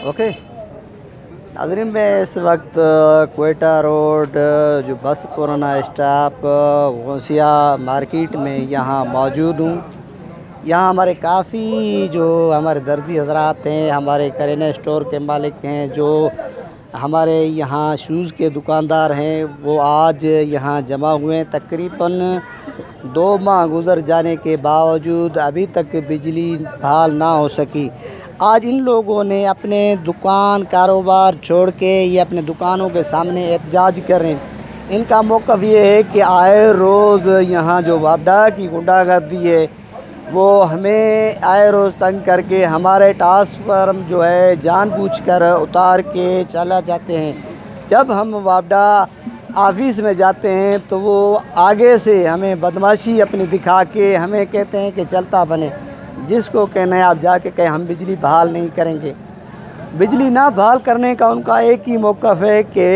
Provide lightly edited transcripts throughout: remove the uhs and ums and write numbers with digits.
Okay नाज़रीन, मैं इस वक्त कोयटा रोड जो बस पुराना स्टॉप गौसिया मार्केट में यहाँ मौजूद हूँ। यहाँ हमारे काफ़ी जो हमारे दर्जी हजरात हैं, हमारे करेना स्टोर के मालिक हैं, जो हमारे यहाँ शूज़ के दुकानदार हैं, वो आज यहाँ जमा हुए हैं। तकरीबन 2 माह गुज़र जाने के बावजूद अभी तक बिजली बहाल ना हो सकी। आज इन लोगों ने अपने दुकान कारोबार छोड़ के ये अपने दुकानों के सामने एहतजाज कर रहे हैं। इनका मौक़िफ़ ये है कि आए रोज़ यहाँ जो वापडा की गुंडागर्दी है वो हमें आए रोज़ तंग करके हमारे ट्रांसफार्मर जो है जानबूझकर उतार के चला जाते हैं। जब हम वापडा ऑफिस में जाते हैं तो वो आगे से हमें बदमाशी अपनी दिखा के हमें कहते हैं कि चलता बने, जिसको कहना है आप जाके कहें हम बिजली बहाल नहीं करेंगे। बिजली ना बहाल करने का उनका एक ही मौक़िफ़ है कि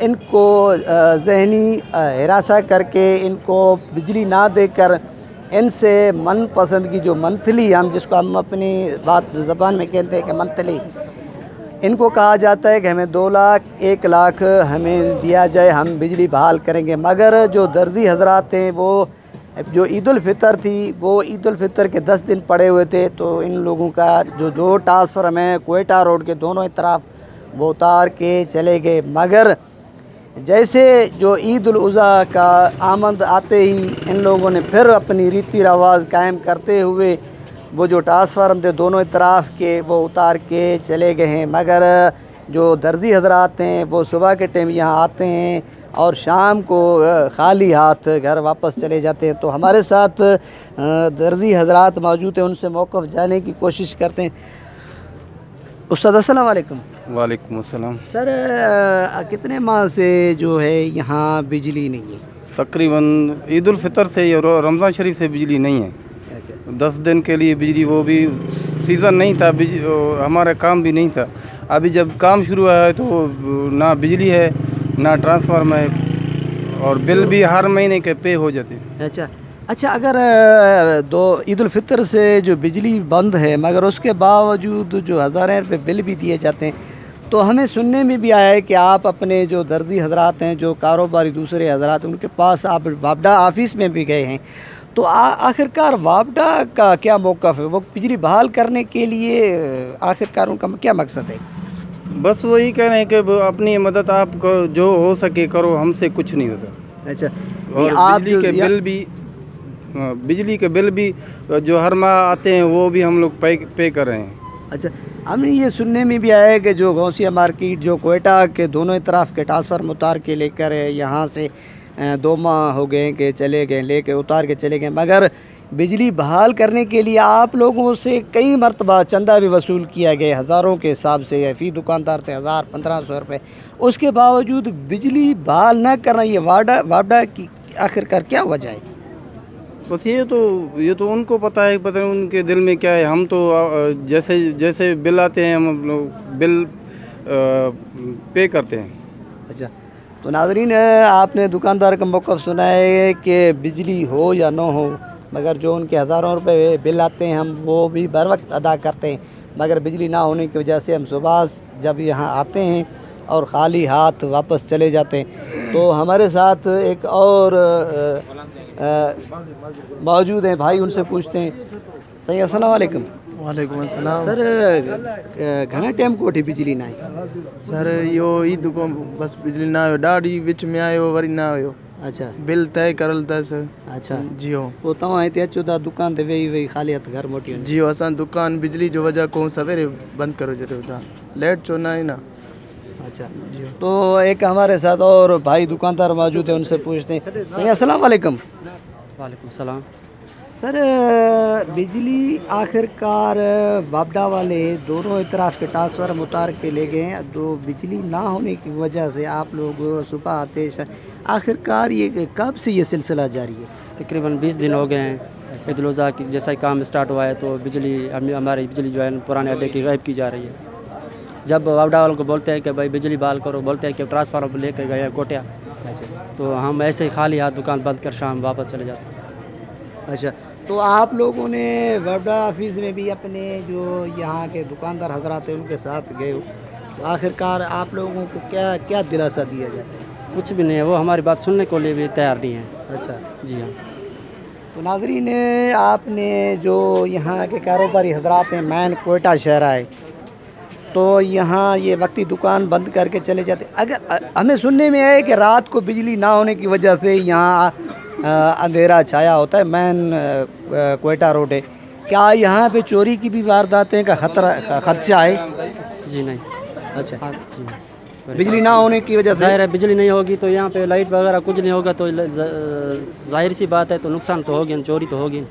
इनको ज़हनी हिरासा करके इनको बिजली ना देकर इनसे मनपसंद की जो मंथली, हम जिसको हम अपनी बात ज़बान में कहते हैं कि मंथली, इनको कहा जाता है कि हमें 2 लाख 1 लाख हमें दिया जाए, हम बिजली बहाल करेंगे। मगर जो दर्जी हजरात हैं वो जो ईद उल फितर थी, वो ईद उल फितर के 10 दिन पड़े हुए थे, तो इन लोगों का जो 2 ट्रांसफार्मर है कोयटा रोड के दोनों ही तरफ वो उतार के चले गए। मगर जैसे जो ईद उल अज़हा का आमद आते ही इन लोगों ने फिर अपनी रीति रवाज कायम करते हुए वो जो ट्रांसफार्मर थे दोनों तरफ के वो उतार के चले गए हैं। मगर जो दर्जी हजरात हैं वो सुबह के टाइम यहाँ आते हैं और शाम को खाली हाथ घर वापस चले जाते हैं। तो हमारे साथ दर्जी हजरात मौजूद हैं, उनसे मौक़िफ़ जानने की कोशिश करते हैं। उस्ताद अस्सलाम वालेकुम। वालेकुम अस्सलाम। सर कितने माह से जो है यहाँ बिजली नहीं है? तकरीबन ईद उल फितर से और रमज़ान शरीफ से बिजली नहीं है। 10 दिन के लिए बिजली, वो भी सीज़न नहीं था, हमारा काम भी नहीं था। अभी जब काम शुरू हुआ है तो ना बिजली है ना ट्रांसफार्मर है और बिल भी हर महीने के पे हो जाते हैं। अच्छा, अगर दो ईद उल फितर से जो बिजली बंद है मगर उसके बावजूद जो हज़ारों रुपये बिल भी दिए जाते हैं, तो हमें सुनने में भी आया है कि आप अपने जो दर्जी हजरात हैं, जो कारोबारी दूसरे हजरात हैं, उनके पास आप वापडा ऑफिस में भी गए हैं। तो आखिरकार वापडा का क्या मौक़िफ़ है? वो बिजली बहाल करने के लिए आखिरकार उनका क्या मकसद है? बस वही कह रहे हैं कि अपनी मदद आप करो, जो हो सके करो, हमसे कुछ नहीं हो सकता। अच्छा, और आप बिजली के बिल भी जो हर माह आते हैं वो भी हम लोग पे कर रहे हैं। अच्छा, हमने ये सुनने में भी आया है कि जो गौसिया मार्केट जो कोयटा के दोनों तरफ के ट्रांसफार्मर उतार के लेकर यहाँ से 2 माह हो गए कि चले गए, लेके उतार के चले गए। मगर बिजली बहाल करने के लिए आप लोगों से कई मरतबा चंदा भी वसूल किया गया, हज़ारों के हिसाब से, या फ़ी दुकानदार से 1000-1500 रुपये। उसके बावजूद बिजली बहाल न करना, ये वापडा की आखिरकार क्या वजह है? बस ये तो उनको पता है, पता नहीं उनके दिल में क्या है। हम तो जैसे जैसे बिल आते हैं हम लोग बिल पे करते हैं। अच्छा, तो नाज़रीन, आपने दुकानदार का मौक़िफ़ सुना है कि बिजली हो या न हो, मगर जो उनके हज़ारों रुपए बिल आते हैं हम वो भी बर वक्त अदा करते हैं। मगर बिजली ना होने की वजह से हम सुबह जब यहाँ आते हैं और ख़ाली हाथ वापस चले जाते हैं। तो हमारे साथ एक और मौजूद हैं भाई, उनसे पूछते हैं। सही, अस्सलाम वालेकुम। वालेकुम अस्सलाम। सर घना टाइम कोठी बिजली ना आहे? सर यो ईद को बस बिजली ना आयो, ॾाढी विच में आयो वरी ना आयो। अच्छा, बिल तय करल अथसि। अच्छा जियो पोइ तव्हां हिते अचो था दुकान ते वेही ख़ाली हथ घर मोटी वञो? जियो असां दुकान बिजली जो वजह को सवेरे बंद करो छॾियो था, लेट छो ना है ना। अच्छा, तो एक हमारे साथ और भाई दुकानदार मौजूद है, उनसे पूछते हैं। सही, अस्सलाम वालेकुम। वालेकुम सलाम। सर बिजली आखिरकार वापडा वाले दोनों तरफ के ट्रांसफार्मर उतार के ले गए हैं, तो बिजली ना होने की वजह से आप लोग सुबह आते आखिरकार ये कब से ये सिलसिला जारी है? तकरीबन 20 दिन हो गए हैं। ईद उल अज़हा की जैसा ही काम स्टार्ट हुआ है तो बिजली हमारी बिजली जो है पुराने अड्डे की गायब की जा रही है। जब वापडा वालों को बोलते हैं कि भाई बिजली बहाल करो, बोलते हैं कि ट्रांसफार्मर लेकर गए हैं कोटिया, तो हम ऐसे ही खाली हाथ दुकान बंद कर शाम वापस चले जाते हैं। अच्छा, تو آپ لوگوں نے وفدا آفس میں بھی اپنے جو یہاں کے دکاندار حضرات ہیں ان کے ساتھ گئے ہو، تو آخرکار آپ لوگوں کو کیا کیا دلاسا دیا جاتا ہے؟ کچھ بھی نہیں ہے، وہ ہماری بات سننے کو لیے بھی تیار نہیں ہے. اچھا، جی ہاں. تو ناظرین آپ نے جو یہاں کے کاروباری حضرات ہیں مین کوئٹہ شہر آئے تو یہاں یہ وقتی دکان بند کر کے چلے جاتے. اگر ہمیں سننے میں ہے کہ رات کو بجلی نہ ہونے کی وجہ سے یہاں اندھیرا چھایا ہوتا ہے، مین کوئٹہ روڈ ہے، کیا یہاں پہ چوری کی بھی وارداتیں کا خدشہ ہے؟ جی نہیں. اچھا، ہاں جی. بجلی نہ ہونے کی وجہ سے ظاہر ہے بجلی نہیں ہوگی تو یہاں پہ لائٹ وغیرہ کچھ نہیں ہوگا تو ظاہر سی بات ہے تو نقصان تو ہوگی، چوری تو ہوگی.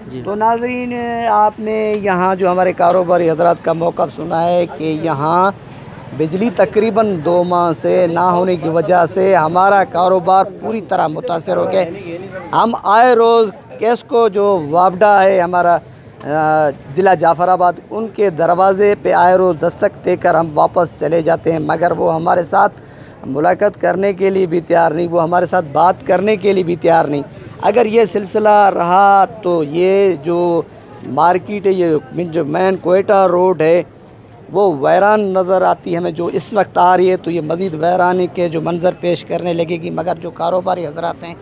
جی. تو ناظرین آپ نے یہاں جو ہمارے کاروباری حضرات کا موقف سنا ہے کہ یہاں بجلی تقریباً 2 ماہ سے نہ ہونے کی وجہ سے ہمارا کاروبار پوری طرح متاثر ہو گیا. ہم آئے روز کیسکو جو وابڈا ہے ہمارا ضلع جعفر آباد، ان کے دروازے پہ آئے روز دستک دے کر ہم واپس چلے جاتے ہیں، مگر وہ ہمارے ساتھ ملاقات کرنے کے لیے بھی تیار نہیں، وہ ہمارے ساتھ بات کرنے کے لیے بھی تیار نہیں. اگر یہ سلسلہ رہا تو یہ جو مارکیٹ ہے، یہ جو مین کوئٹہ روڈ ہے وہ ویران نظر آتی ہے ہمیں. جو اس وقت آ رہی ہے تو یہ مزید ویرانے کے جو منظر پیش کرنے لگے گی، مگر جو کاروباری حضرات ہیں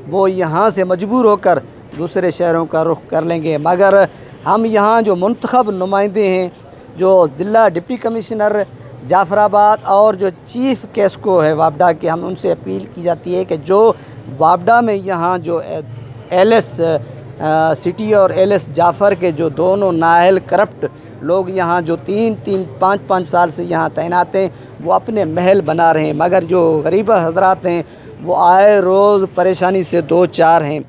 وہ یہاں سے مجبور ہو کر دوسرے شہروں کا رخ کر لیں گے. مگر ہم یہاں جو منتخب نمائندے ہیں، جو ضلع ڈپٹی کمشنر جعفر آباد اور جو چیف کیسکو ہے وابڈا کے، ہم ان سے اپیل کی جاتی ہے کہ جو وابڈا میں یہاں جو ایل ایس سٹی اور ایل ایس جعفر کے جو دونوں نااہل کرپٹ لوگ یہاں جو 3-5 سال سے یہاں تعینات ہیں، وہ اپنے محل بنا رہے ہیں، مگر جو غریب حضرات ہیں وہ آئے روز پریشانی سے 2-4 ہیں.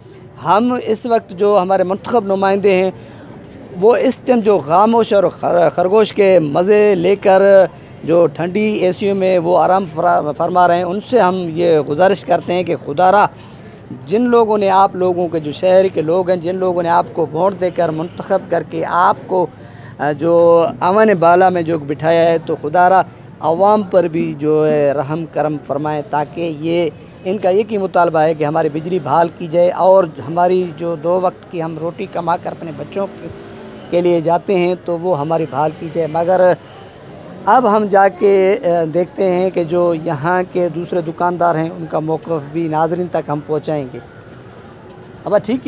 ہم اس وقت جو ہمارے منتخب نمائندے ہیں وہ اس ٹائم جو خاموش اور خرگوش کے مزے لے کر جو ٹھنڈی اے سی میں وہ آرام فرما رہے ہیں، ان سے ہم یہ گزارش کرتے ہیں کہ خدا را جن لوگوں نے آپ لوگوں کے جو شہر کے لوگ ہیں، جن لوگوں نے آپ کو ووٹ دے کر منتخب کر کے آپ کو جو امن بالا میں جو بٹھایا ہے، تو خدا را عوام پر بھی جو ہے رحم کرم فرمائے، تاکہ یہ ان کا ایک ہی مطالبہ ہے کہ ہماری بجلی بحال کی جائے اور ہماری جو 2 وقت کی ہم روٹی کما کر اپنے بچوں کے لیے جاتے ہیں تو وہ ہماری بحال کی جائے. مگر اب ہم جا کے دیکھتے ہیں کہ جو یہاں کے دوسرے دکاندار ہیں ان کا موقف بھی ناظرین تک ہم پہنچائیں گے. اب ٹھیک ہے.